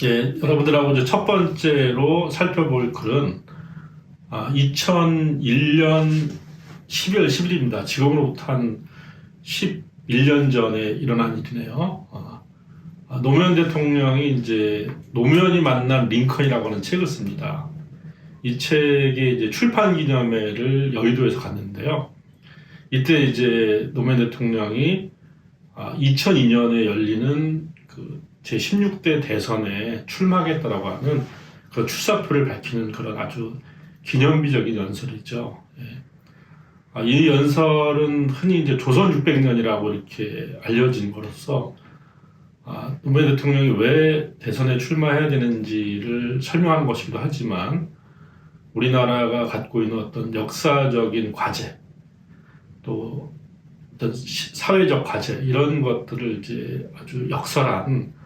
예, 여러분들하고 이제 첫 번째로 살펴볼 글은 2001년 12월 10일입니다. 지금으로부터 한 11년 전에 일어난 일이네요. 노무현 대통령이 이제 노무현이 만난 링컨이라고 하는 책을 씁니다. 이 책의 이제 출판 기념회를 여의도에서 갔는데요. 이때 이제 노무현 대통령이 2002년에 열리는 그 제16대 대선에 출마하겠다라고 하는 그 출사표를 밝히는 그런 아주 기념비적인 연설이죠. 예. 이 연설은 흔히 이제 조선 600년이라고 이렇게 알려진 거로서 노무현 대통령이 왜 대선에 출마해야 되는지를 설명하는 것이기도 하지만 우리나라가 갖고 있는 어떤 역사적인 과제 또 어떤 사회적 과제 이런 것들을 이제 아주 역설한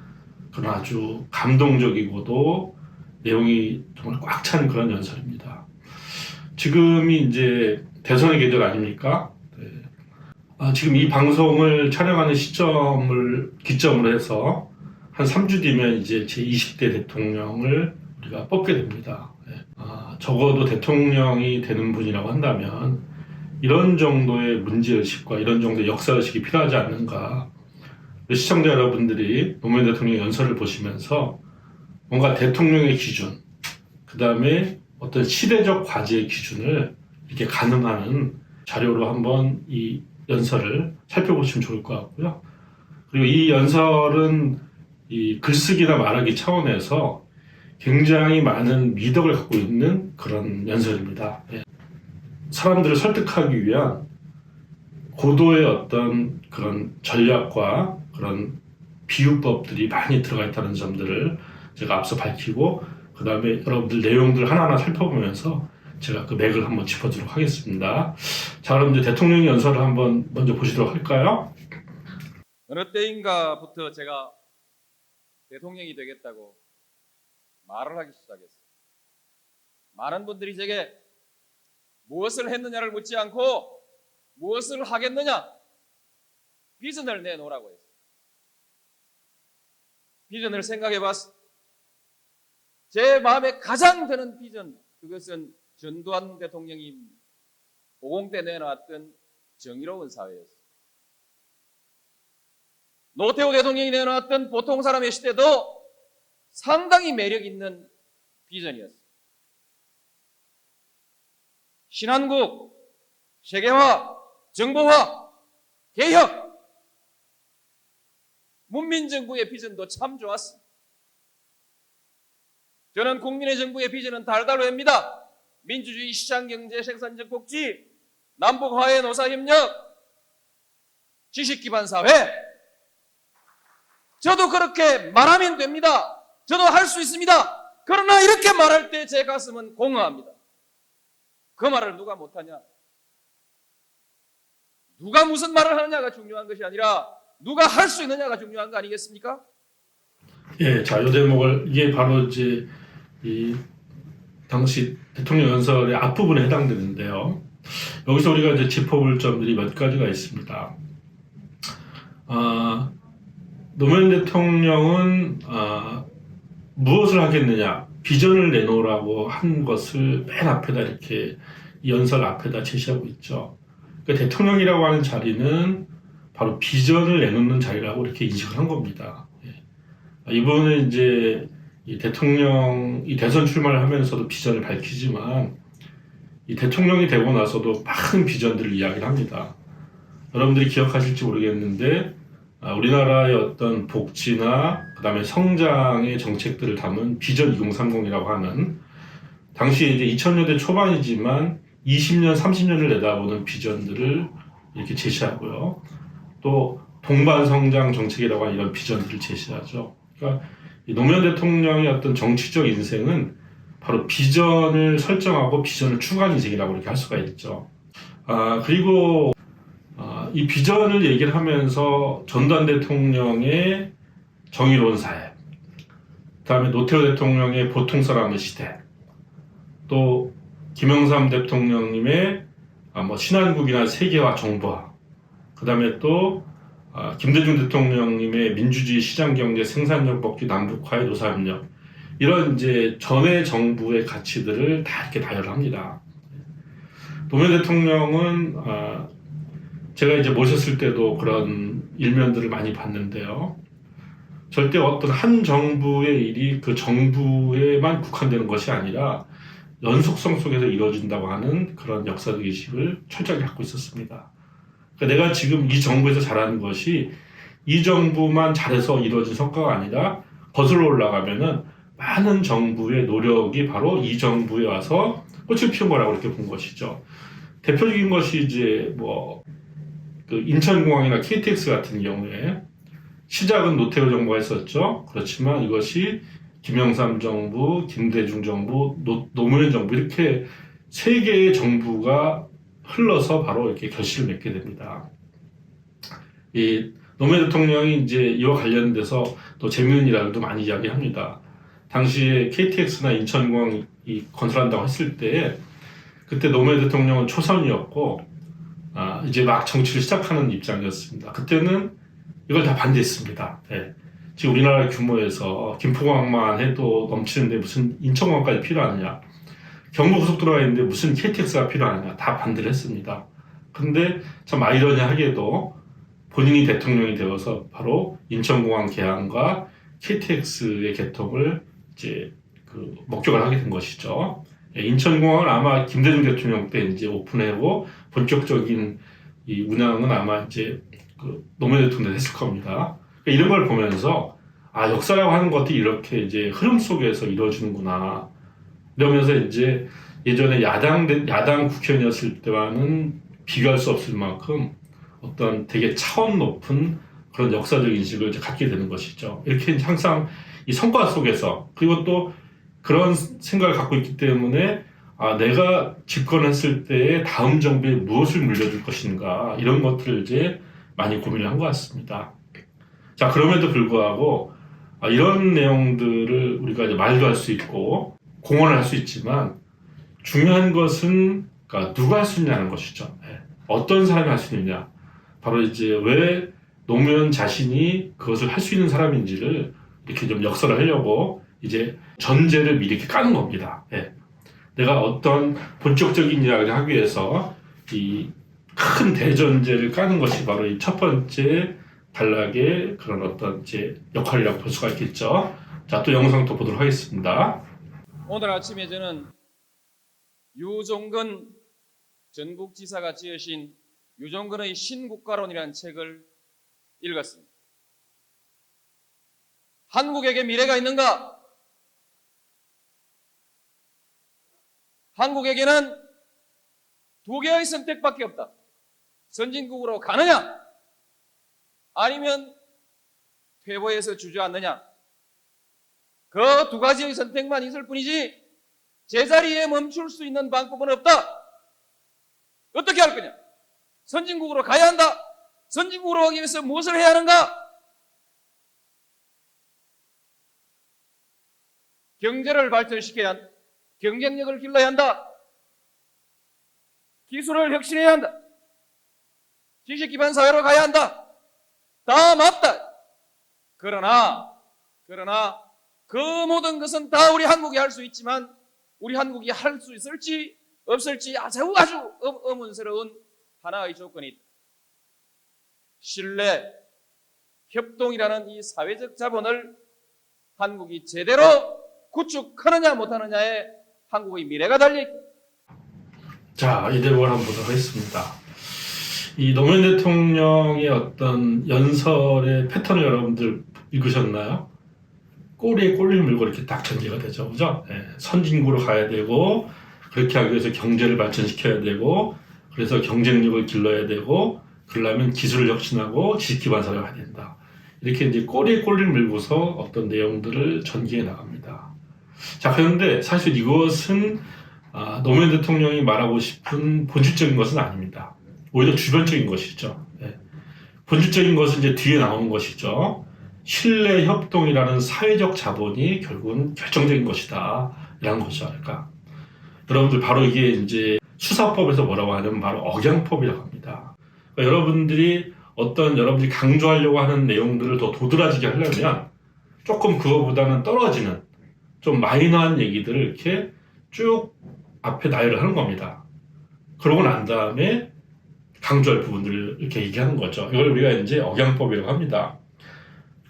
그런 아주 감동적이고도 내용이 정말 꽉 찬 그런 연설입니다. 지금이 이제 대선의 계절 아닙니까? 네. 지금 이 방송을 촬영하는 시점을 기점으로 해서 한 3주 뒤면 이제 제20대 대통령을 우리가 뽑게 됩니다. 네. 적어도 대통령이 되는 분이라고 한다면 이런 정도의 문제의식과 이런 정도의 역사의식이 필요하지 않는가. 시청자 여러분들이 노무현 대통령 연설을 보시면서 뭔가 대통령의 기준, 그 다음에 어떤 시대적 과제의 기준을 이렇게 가늠하는 자료로 한번 이 연설을 살펴보시면 좋을 것 같고요. 그리고 이 연설은 이 글쓰기나 말하기 차원에서 굉장히 많은 미덕을 갖고 있는 그런 연설입니다. 사람들을 설득하기 위한 고도의 어떤 그런 전략과 그런 비유법들이 많이 들어가 있다는 점들을 제가 앞서 밝히고 그 다음에 여러분들 내용들 하나하나 살펴보면서 제가 그 맥을 한번 짚어주도록 하겠습니다. 자, 그럼 이제 대통령 연설을 한번 먼저 보시도록 할까요? 어느 때인가부터 제가 대통령이 되겠다고 말을 하기 시작했어요. 많은 분들이 제게 무엇을 했느냐를 묻지 않고 무엇을 하겠느냐 비전을 내놓으라고 했어요. 비전을 생각해 봤어요. 제 마음에 가장 드는 비전, 그것은 전두환 대통령이 50 때 내놨던 정의로운 사회였어요. 노태우 대통령이 내놨던 보통 사람의 시대도 상당히 매력 있는 비전이었어요. 신한국, 세계화, 정보화, 개혁, 문민정부의 비전도 참 좋았습니다. 저는 국민의 정부의 비전은 달달합니다. 민주주의, 시장경제, 생산적 복지, 남북화해, 노사협력, 지식기반 사회. 저도 그렇게 말하면 됩니다. 저도 할 수 있습니다. 그러나 이렇게 말할 때 제 가슴은 공허합니다. 그 말을 누가 못하냐? 누가 무슨 말을 하느냐가 중요한 것이 아니라 누가 할 수 있느냐가 중요한 거 아니겠습니까? 예, 자, 이 대목을 이게 바로 이제 이 당시 대통령 연설의 앞부분에 해당되는데요. 여기서 우리가 이제 짚어볼 점들이 몇 가지가 있습니다. 노무현 대통령은 무엇을 하겠느냐 비전을 내놓으라고 한 것을 맨 앞에다 이렇게 이 연설 앞에다 제시하고 있죠. 그러니까 대통령이라고 하는 자리는 바로 비전을 내놓는 자리라고 이렇게 인식을 한 겁니다. 이분은 이제 이 대선 출마를 하면서도 비전을 밝히지만 이 대통령이 되고 나서도 많은 비전들을 이야기를 합니다. 여러분들이 기억하실지 모르겠는데 우리나라의 어떤 복지나 그다음에 성장의 정책들을 담은 비전 2030이라고 하는 당시에 이제 2000년대 초반이지만 20년, 30년을 내다보는 비전들을 이렇게 제시하고요. 또 동반 성장 정책이라고 하는 이런 비전들을 제시하죠. 그러니까 이 노무현 대통령의 어떤 정치적 인생은 바로 비전을 설정하고 비전을 추구하는 인생이라고 이렇게 할 수가 있죠. 그리고 이 비전을 얘기를 하면서 전두환 대통령의 정의로운 사회, 그다음에 노태우 대통령의 보통 사람의 시대, 또 김영삼 대통령님의 신한국이나 세계화, 정보화, 그다음에 또 김대중 대통령님의 민주주의 시장경제 생산력 복지 남북화의 노사협력 이런 이제 전의 정부의 가치들을 다 이렇게 다혈합니다. 노무현 대통령은 제가 이제 모셨을 때도 그런 일면들을 많이 봤는데요. 절대 어떤 한 정부의 일이 그 정부에만 국한되는 것이 아니라 연속성 속에서 이루어진다고 하는 그런 역사적 의식을 철저하게 갖고 있었습니다. 그러니까 내가 지금 이 정부에서 잘하는 것이 이 정부만 잘해서 이루어진 성과가 아니라 거슬러 올라가면은 많은 정부의 노력이 바로 이 정부에 와서 꽃을 피운 거라고 이렇게 본 것이죠. 대표적인 것이 이제 그 인천공항이나 KTX 같은 경우에 시작은 노태우 정부가 했었죠. 그렇지만 이것이 김영삼 정부, 김대중 정부, 노무현 정부 이렇게 세 개의 정부가 흘러서 바로 이렇게 결실을 맺게 됩니다. 이 노무현 대통령이 이제 이와 관련돼서 또 재미있는 일화들도 많이 이야기합니다. 당시에 KTX나 인천공항 건설한다고 했을 때 그때 노무현 대통령은 초선이었고 이제 막 정치를 시작하는 입장이었습니다. 그때는 이걸 다 반대했습니다. 네. 지금 우리나라 규모에서 김포공항만 해도 넘치는데 무슨 인천공항까지 필요하느냐, 경부고속도로가 있는데 무슨 KTX가 필요하느냐 다 반대를 했습니다. 근데 참 아이러니하게도 본인이 대통령이 되어서 바로 인천공항 개항과 KTX의 개통을 이제 목격을 하게 된 것이죠. 인천공항은 아마 김대중 대통령 때 이제 오픈하고 본격적인 이 운항은 아마 이제 노무현 대통령이 했을 겁니다. 그러니까 이런 걸 보면서 역사라고 하는 것들이 이렇게 이제 흐름 속에서 이루어지는구나. 이러면서 이제 예전에 야당 국회의원이었을 때와는 비교할 수 없을 만큼 어떤 되게 차원 높은 그런 역사적 인식을 이제 갖게 되는 것이죠. 이렇게 항상 이 성과 속에서 그리고 또 그런 생각을 갖고 있기 때문에 내가 집권했을 때의 다음 정부에 무엇을 물려줄 것인가 이런 것들을 이제 많이 고민을 한 것 같습니다. 자, 그럼에도 불구하고 이런 내용들을 우리가 이제 말도 할 수 있고 공언을 할 수 있지만 중요한 것은 그러니까 누가 할 수 있냐는 것이죠. 어떤 사람이 할 수 있느냐. 바로 이제 왜 노무현 자신이 그것을 할 수 있는 사람인지를 이렇게 좀 역설을 하려고 이제 전제를 미리 이렇게 까는 겁니다. 내가 어떤 본격적인 이야기를 하기 위해서 이 큰 대전제를 까는 것이 바로 이 첫 번째 단락의 그런 어떤 이제 역할이라고 볼 수가 있겠죠. 자, 또 영상 또 보도록 하겠습니다. 오늘 아침에 저는 유종근 전국지사가 지으신 유종근의 신국가론이라는 책을 읽었습니다. 한국에게 미래가 있는가? 한국에게는 두 개의 선택밖에 없다. 선진국으로 가느냐? 아니면 퇴보해서 주저앉느냐? 그 두 가지의 선택만 있을 뿐이지 제자리에 멈출 수 있는 방법은 없다. 어떻게 할 거냐? 선진국으로 가야 한다. 선진국으로 가기 위해서 무엇을 해야 하는가? 경제를 발전시켜야 한다. 경쟁력을 길러야 한다. 기술을 혁신해야 한다. 지식 기반 사회로 가야 한다. 다 맞다. 그러나 그 모든 것은 다 우리 한국이 할 수 있지만 우리 한국이 할 수 있을지 없을지 아주 의문스러운 하나의 조건이 있다. 신뢰, 협동이라는 이 사회적 자본을 한국이 제대로 구축하느냐 못하느냐에 한국의 미래가 달려있다. 자, 이 대목을 한번 보도록 하겠습니다. 이 노무현 대통령의 어떤 연설의 패턴을 여러분들 읽으셨나요? 꼬리에 꼬리를 물고 이렇게 딱 전개가 되죠. 그죠? 선진국으로 가야 되고, 그렇게 하기 위해서 경제를 발전시켜야 되고, 그래서 경쟁력을 길러야 되고, 그러려면 기술을 혁신하고 지식 기반 사회가 해야 된다. 이렇게 이제 꼬리에 꼬리를 물고서 어떤 내용들을 전개해 나갑니다. 자, 그런데 사실 이것은 노무현 대통령이 말하고 싶은 본질적인 것은 아닙니다. 오히려 주변적인 것이죠. 본질적인 것은 이제 뒤에 나오는 것이죠. 신뢰 협동이라는 사회적 자본이 결국은 결정적인 것이다. 이런 것이죠. 그러니까 여러분들 바로 이게 이제 수사법에서 뭐라고 하냐면 바로 억양법이라고 합니다. 그러니까 여러분들이 어떤 여러분들이 강조하려고 하는 내용들을 더 도드라지게 하려면 조금 그거보다는 떨어지는 좀 마이너한 얘기들을 이렇게 쭉 앞에 나열을 하는 겁니다. 그러고 난 다음에 강조할 부분들을 이렇게 얘기하는 거죠. 이걸 우리가 이제 억양법이라고 합니다.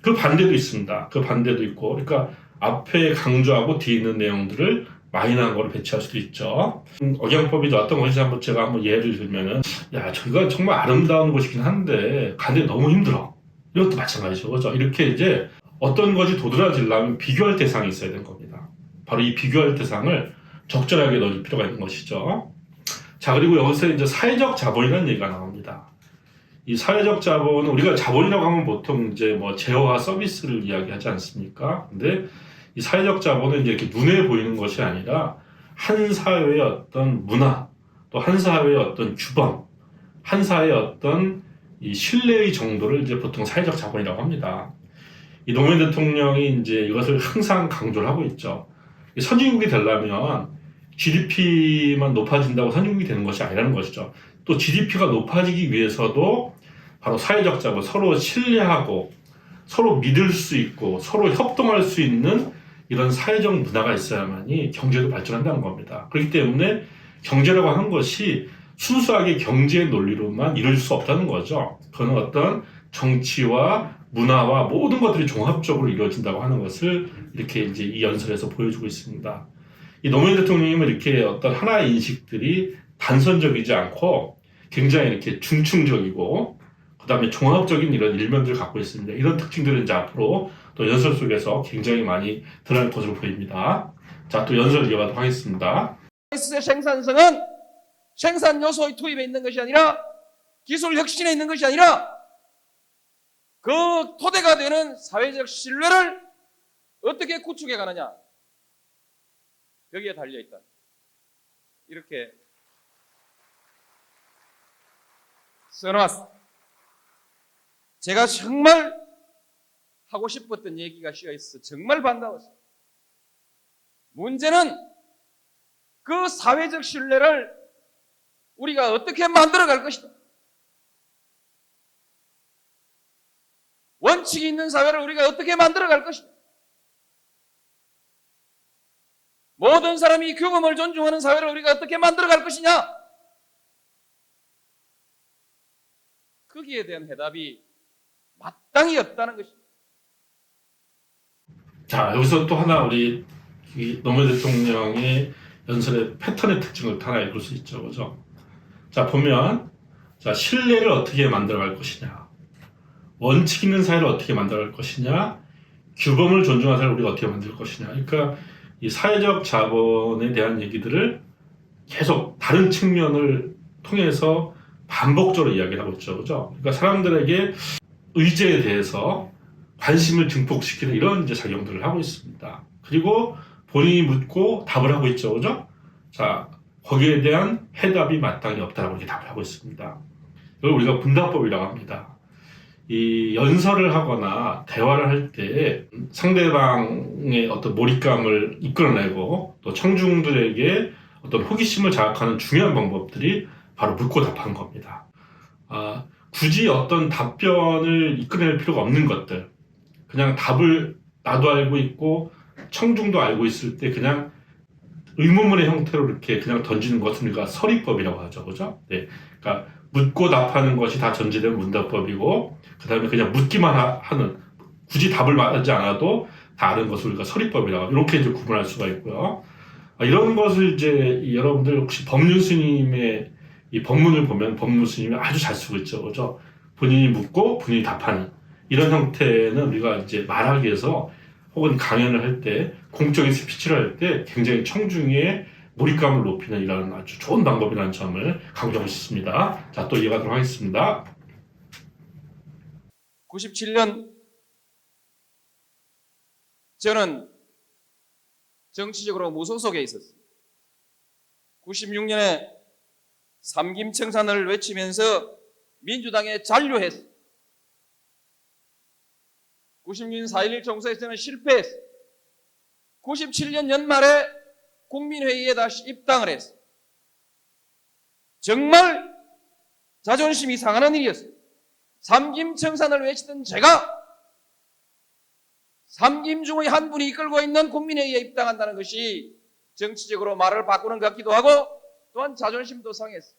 그 반대도 있습니다. 그 반대도 있고, 그러니까 앞에 강조하고 뒤에 있는 내용들을 마이너한 거로 배치할 수도 있죠. 억양법이 어떤 것인지 제가 한번 예를 들면은, 야, 저기가 정말 아름다운 곳이긴 한데 가는데 너무 힘들어. 이것도 마찬가지죠, 그죠? 이렇게 이제 어떤 것이 도드라지려면 비교할 대상이 있어야 되는 겁니다. 바로 이 비교할 대상을 적절하게 넣을 필요가 있는 것이죠. 자, 그리고 여기서 이제 사회적 자본이라는 얘기가 나옵니다. 이 사회적 자본은 우리가 자본이라고 하면 보통 이제 뭐 제어와 서비스를 이야기하지 않습니까? 근데 이 사회적 자본은 이제 이렇게 눈에 보이는 것이 아니라 한 사회의 어떤 문화, 또 한 사회의 어떤 규범, 한 사회의 어떤 이 신뢰의 정도를 이제 보통 사회적 자본이라고 합니다. 이 노무현 대통령이 이제 이것을 항상 강조를 하고 있죠. 선진국이 되려면 GDP만 높아진다고 선진국이 되는 것이 아니라는 것이죠. 또 GDP가 높아지기 위해서도 바로 사회적 자본, 서로 신뢰하고 서로 믿을 수 있고 서로 협동할 수 있는 이런 사회적 문화가 있어야만이 경제도 발전한다는 겁니다. 그렇기 때문에 경제라고 하는 것이 순수하게 경제의 논리로만 이룰 수 없다는 거죠. 그건 어떤 정치와 문화와 모든 것들이 종합적으로 이루어진다고 하는 것을 이렇게 이제 이 연설에서 보여주고 있습니다. 이 노무현 대통령님은 이렇게 어떤 하나의 인식들이 단선적이지 않고 굉장히 이렇게 중층적이고 그 다음에 종합적인 이런 일면들을 갖고 있습니다. 이런 특징들은 이제 앞으로 또 연설 속에서 굉장히 많이 드러날 것으로 보입니다. 자, 또 연설 이어가도록 하겠습니다. 생산성은 생산 요소의 투입에 있는 것이 아니라 기술 혁신에 있는 것이 아니라 그 토대가 되는 사회적 신뢰를 어떻게 구축해 가느냐, 여기에 달려있다. 이렇게 써놨습니다. 제가 정말 하고 싶었던 얘기가 씌어있어 정말 반가웠어요. 문제는 그 사회적 신뢰를 우리가 어떻게 만들어갈 것이다. 원칙이 있는 사회를 우리가 어떻게 만들어갈 것이다. 모든 사람이 규범을 존중하는 사회를 우리가 어떻게 만들어갈 것이냐. 거기에 대한 해답이 마땅히 없다는 것입니다. 자, 여기서 또 하나 우리 노무현 대통령의 연설의 패턴의 특징을 하나 읽을 수 있죠, 그죠? 자, 보면, 자, 신뢰를 어떻게 만들어갈 것이냐, 원칙 있는 사회를 어떻게 만들어갈 것이냐, 규범을 존중하는 사회를 우리가 어떻게 만들 것이냐. 그러니까 이 사회적 자본에 대한 얘기들을 계속 다른 측면을 통해서 반복적으로 이야기를 하고 있죠, 그죠? 그러니까 사람들에게 의제에 대해서 관심을 증폭시키는 이런 이제 작용들을 하고 있습니다. 그리고 본인이 묻고 답을 하고 있죠, 그죠? 자, 거기에 대한 해답이 마땅히 없다라고 이렇게 답을 하고 있습니다. 이걸 우리가 분답법이라고 합니다. 이 연설을 하거나 대화를 할 때 상대방의 어떤 몰입감을 이끌어내고 또 청중들에게 어떤 호기심을 자극하는 중요한 방법들이 바로 묻고 답하는 겁니다. 굳이 어떤 답변을 이끌어낼 필요가 없는 것들, 그냥 답을 나도 알고 있고 청중도 알고 있을 때 그냥 의문문의 형태로 이렇게 그냥 던지는 것은 우리가 서리법이라고 하죠, 그죠? 네, 그러니까 묻고 답하는 것이 다 전제된 문답법이고, 그 다음에 그냥 묻기만 하는, 굳이 답을 말하지 않아도 다 아는 것을 우리가 서리법이라고 이렇게 이제 구분할 수가 있고요. 이런 것을 이제 여러분들 혹시 법륜 스님의 이 법문을 보면 법륜 스님이 아주 잘 쓰고 있죠, 그죠? 본인이 묻고 본인이 답하는 이런 형태는 우리가 이제 말하기 위해서 혹은 강연을 할 때, 공적인 스피치를 할 때 굉장히 청중의 몰입감을 높이는 이런 아주 좋은 방법이라는 점을 강조하고 싶습니다. 자, 또 이어가도록 하겠습니다. 97년 저는 정치적으로 무소속에 있었습니다. 96년에 삼김청산을 외치면서 민주당에 잔류했습니다. 96년 4.11 총선에서는 실패했습니다. 97년 연말에 국민회의에 다시 입당을 했습니다. 정말 자존심이 상하는 일이었습니다. 삼김청산을 외치던 제가 삼김 중의 한 분이 이끌고 있는 국민회의에 입당한다는 것이 정치적으로 말을 바꾸는 것 같기도 하고 또한 자존심도 상했어.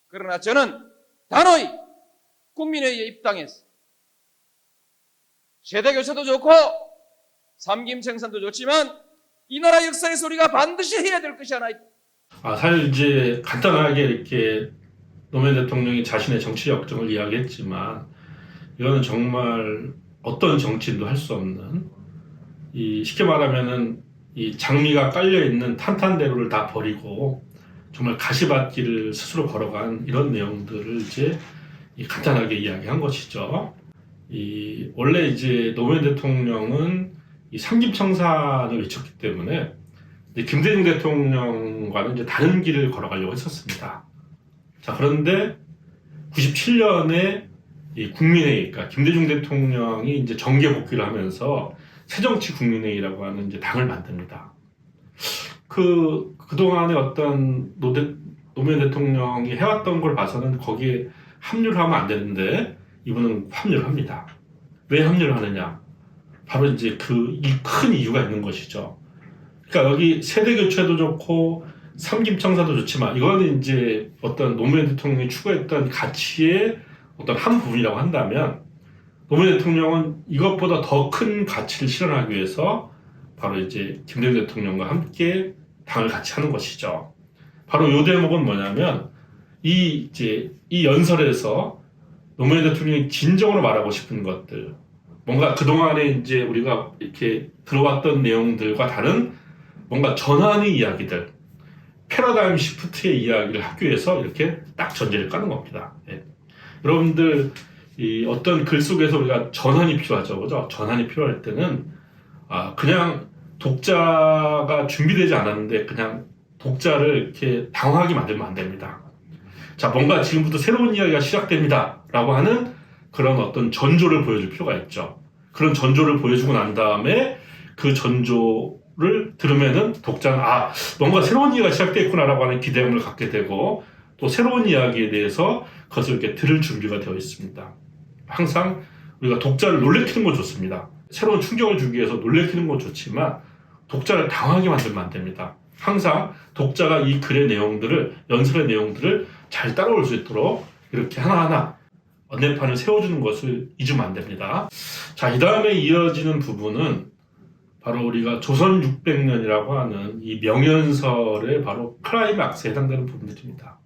그러나 저는 단호히 국민회의에 입당했어. 세대교체도 좋고 삼김청산도 좋지만 이 나라 역사에서 우리가 반드시 해야 될 것이 하나 있다. 사실 이제 간단하게 이렇게 노무현 대통령이 자신의 정치 역정을 이야기했지만 이거는 정말 어떤 정치인도 할 수 없는 쉽게 말하면은 이 장미가 깔려 있는 탄탄대로를 다 버리고 정말 가시밭길을 스스로 걸어간 이런 내용들을 이제 간단하게 이야기한 것이죠. 원래 이제 노무현 대통령은 이 삼김청산을 외쳤기 때문에 김대중 대통령과는 이제 다른 길을 걸어가려고 했었습니다. 자, 그런데 97년에 이 국민회의, 그러니까 김대중 대통령이 이제 정계 복귀를 하면서 새정치국민회의라고 하는 이제 당을 만듭니다. 그동안에 어떤 노무현 대통령이 해왔던 걸 봐서는 거기에 합류를 하면 안 되는데 이분은 합류를 합니다. 왜 합류를 하느냐? 바로 이제 이 큰 이유가 있는 것이죠. 그러니까 여기 세대 교체도 좋고 삼김청산도 좋지만 이거는 이제 어떤 노무현 대통령이 추구했던 가치의 어떤 한 부분이라고 한다면 노무현 대통령은 이것보다 더 큰 가치를 실현하기 위해서 바로 이제 김대중 대통령과 함께 당을 같이 하는 것이죠. 바로 이 대목은 뭐냐면 이 연설에서 노무현 대통령이 진정으로 말하고 싶은 것들, 뭔가 그동안에 이제 우리가 이렇게 들어왔던 내용들과 다른 뭔가 전환의 이야기들, 패러다임 시프트의 이야기를 하기 위해서 이렇게 딱 전제를 까는 겁니다. 여러분들 어떤 글 속에서 우리가 전환이 필요하죠, 그죠? 전환이 필요할 때는 그냥 독자가 준비되지 않았는데 그냥 독자를 이렇게 당황하게 만들면 안 됩니다. 자, 뭔가 지금부터 새로운 이야기가 시작됩니다라고 하는 그런 어떤 전조를 보여줄 필요가 있죠. 그런 전조를 보여주고 난 다음에 그 전조를 들으면은 독자는 뭔가 새로운 이야기가 시작됐구나라고 하는 기대감을 갖게 되고 또 새로운 이야기에 대해서 그것을 이렇게 들을 준비가 되어 있습니다. 항상 우리가 독자를 놀래키는 건 좋습니다. 새로운 충격을 주기 위해서 놀래키는 건 좋지만 독자를 당황하게 만들면 안 됩니다. 항상 독자가 이 글의 내용들을, 연설의 내용들을 잘 따라올 수 있도록 이렇게 하나하나 언내판을 세워주는 것을 잊으면 안 됩니다. 자, 이 다음에 이어지는 부분은 바로 우리가 조선 600년이라고 하는 이 명연설의 바로 클라이막스에 해당되는 부분들입니다.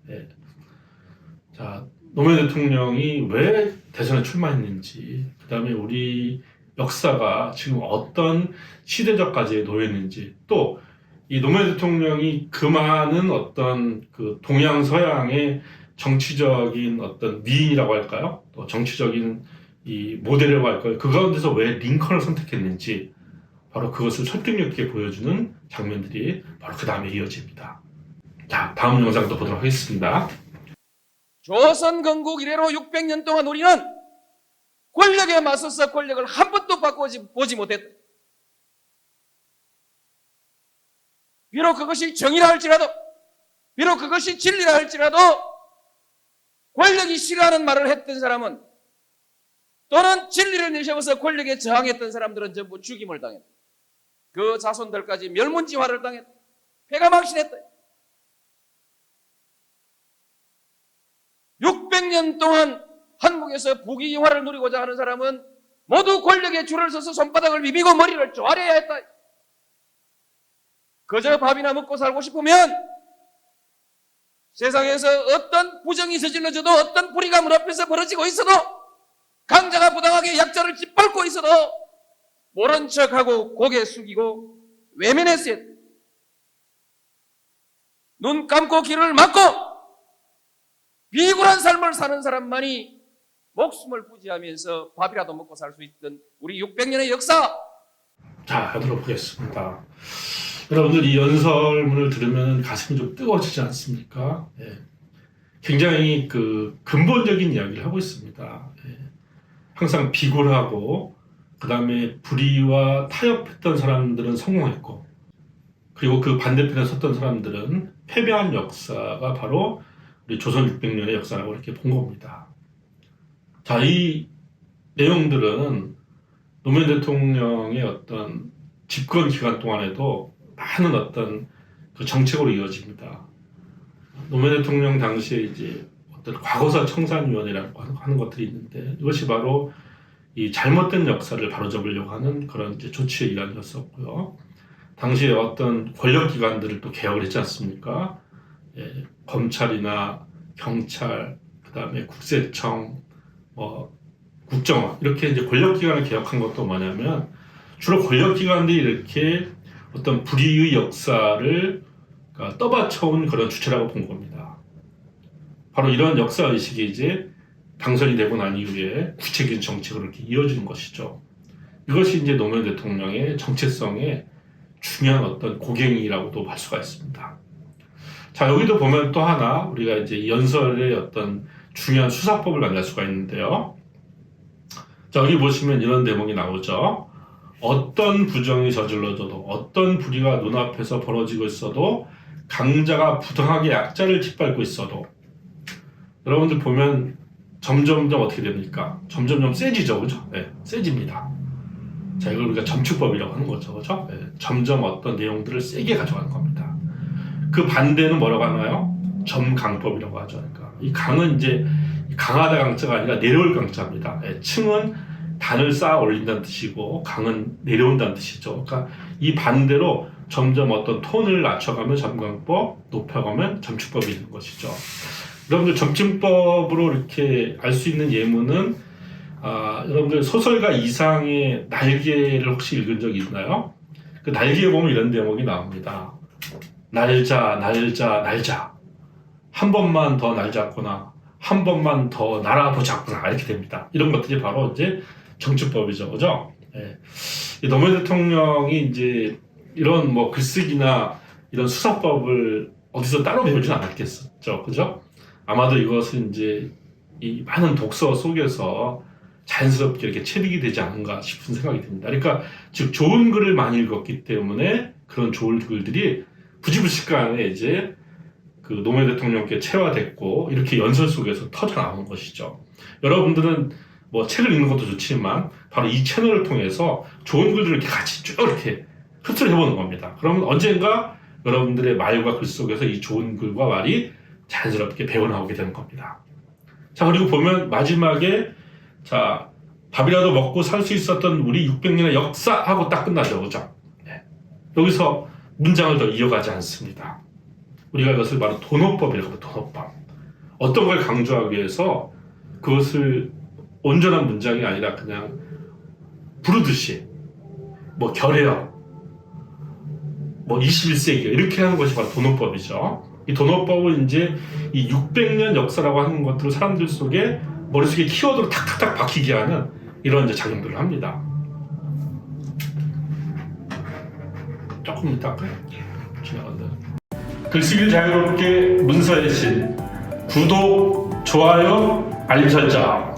자, 노무현 대통령이 왜 대선에 출마했는지, 그 다음에 우리 역사가 지금 어떤 시대적 과제에 놓였는지, 또 이 노무현 대통령이 그 많은 어떤 그 동양서양의 정치적인 어떤 미인이라고 할까요? 또 정치적인 이 모델이라고 할까요? 그 가운데서 왜 링컨을 선택했는지 바로 그것을 설득력 있게 보여주는 장면들이 바로 그 다음에 이어집니다. 자, 다음 영상도 보도록 하겠습니다. 조선 건국 이래로 600년 동안 우리는 권력에 맞서서 권력을 한 번도 바꿔보지 못했다. 비록 그것이 정의라 할지라도, 비록 그것이 진리라 할지라도 권력이 싫어하는 말을 했던 사람은, 또는 진리를 내세워서 권력에 저항했던 사람들은 전부 죽임을 당했다. 그 자손들까지 멸문지화를 당했다. 폐가 망신했다. 600년 동안 한국에서 부귀영화를 누리고자 하는 사람은 모두 권력에 줄을 서서 손바닥을 비비고 머리를 조아려야 했다. 그저 밥이나 먹고 살고 싶으면 세상에서 어떤 부정이 저질러져도, 어떤 불의가 문 앞에서 벌어지고 있어도, 강자가 부당하게 약자를 짓밟고 있어도 모른 척하고 고개 숙이고 외면했어야 돼. 눈 감고 귀를 막고 비굴한 삶을 사는 사람만이 목숨을 부지하면서 밥이라도 먹고 살 수 있던 우리 600년의 역사. 자, 들어보겠습니다. 여러분들 이 연설문을 들으면 가슴이 좀 뜨거워지지 않습니까? 굉장히 근본적인 이야기를 하고 있습니다. 항상 비굴하고 그 다음에 불의와 타협했던 사람들은 성공했고, 그리고 그 반대편에 섰던 사람들은 패배한 역사가 바로 우리 조선 600년의 역사라고 이렇게 본 겁니다. 자, 이 내용들은 노무현 대통령의 어떤 집권 기간 동안에도 많은 어떤 그 정책으로 이어집니다. 노무현 대통령 당시에 이제 어떤 과거사 청산위원회라고 하는 것들이 있는데 이것이 바로 이 잘못된 역사를 바로잡으려고 하는 그런 이제 조치의 일환이었었고요. 당시에 어떤 권력기관들을 또 개혁을 했지 않습니까? 예, 검찰이나 경찰, 그다음에 국세청, 국정원 이렇게 이제 권력기관을 개혁한 것도 뭐냐면 주로 권력기관들이 이렇게 어떤 불의의 역사를 떠받쳐온 그런 주체라고 본 겁니다. 바로 이런 역사 의식이 이제 당선이 되고 난 이후에 구체적인 정책으로 이렇게 이어지는 것이죠. 이것이 이제 노무현 대통령의 정체성의 중요한 어떤 고갱이라고도 할 수가 있습니다. 자, 여기도 보면 또 하나 우리가 이제 연설의 어떤 중요한 수사법을 만날 수가 있는데요. 자, 여기 보시면 이런 대목이 나오죠. 어떤 부정이 저질러져도 어떤 불의가 눈앞에서 벌어지고 있어도 강자가 부당하게 약자를 짓밟고 있어도 여러분들 보면 점점점 어떻게 됩니까? 점점점 세지죠, 그죠? 네, 세집니다. 자, 이걸 우리가 점축법이라고 하는 거죠, 그죠? 네, 점점 어떤 내용들을 세게 가져가는 겁니다. 그 반대는 뭐라고 하나요? 점강법이라고 하죠. 그러니까 이 강은 이제 강하다 강자가 아니라 내려올 강자입니다. 네, 층은 단을 쌓아 올린다는 뜻이고 강은 내려온다는 뜻이죠. 그러니까 이 반대로 점점 어떤 톤을 낮춰가면 점강법, 높여가면 점축법이 되는 것이죠. 여러분들 점층법으로 이렇게 알 수 있는 예문은 여러분들 소설가 이상의 날개를 혹시 읽은 적이 있나요? 그 날개에 보면 이런 대목이 나옵니다. 날자, 날자, 날자. 한 번만 더 날잡거나 한 번만 더 날아보자꾸나 이렇게 됩니다. 이런 것들이 바로 이제 정치법이죠, 그죠? 예. 노무현 대통령이 이제 이런 뭐 글쓰기나 이런 수사법을 어디서 따로 배우진 않았겠죠, 그죠? 아마도 이것은 이제 이 많은 독서 속에서 자연스럽게 이렇게 체득이 되지 않은가 싶은 생각이 듭니다. 그러니까 즉 좋은 글을 많이 읽었기 때문에 그런 좋은 글들이 부지불식간에 이제 그 노무현 대통령께 체화됐고 이렇게 연설 속에서 터져 나오는 것이죠. 여러분들은 뭐 책을 읽는 것도 좋지만 바로 이 채널을 통해서 좋은 글들을 이렇게 같이 쭉 이렇게 흡수를 해보는 겁니다. 그러면 언젠가 여러분들의 말과 글 속에서 이 좋은 글과 말이 자연스럽게 배어나오게 되는 겁니다. 자, 그리고 보면 마지막에 자, 밥이라도 먹고 살 수 있었던 우리 600년의 역사하고 딱 끝나죠, 그죠? 네. 여기서 문장을 더 이어가지 않습니다. 우리가 이것을 바로 도노법이라고 합니다. 도노법. 어떤 걸 강조하기 위해서 그것을 온전한 문장이 아니라 그냥 부르듯이 뭐 결의어, 뭐 21세기 이렇게 하는 것이 바로 도노법이죠. 이 도노법은 이제 이 600년 역사라고 하는 것들을 사람들 속에 머릿속에 키워드로 탁탁탁 박히게 하는 이런 이제 작용들을 합니다. 조금 이따 할까요? 지나간다. 글쓰기를 자유롭게 문서의 신 구독, 좋아요, 알림 설정.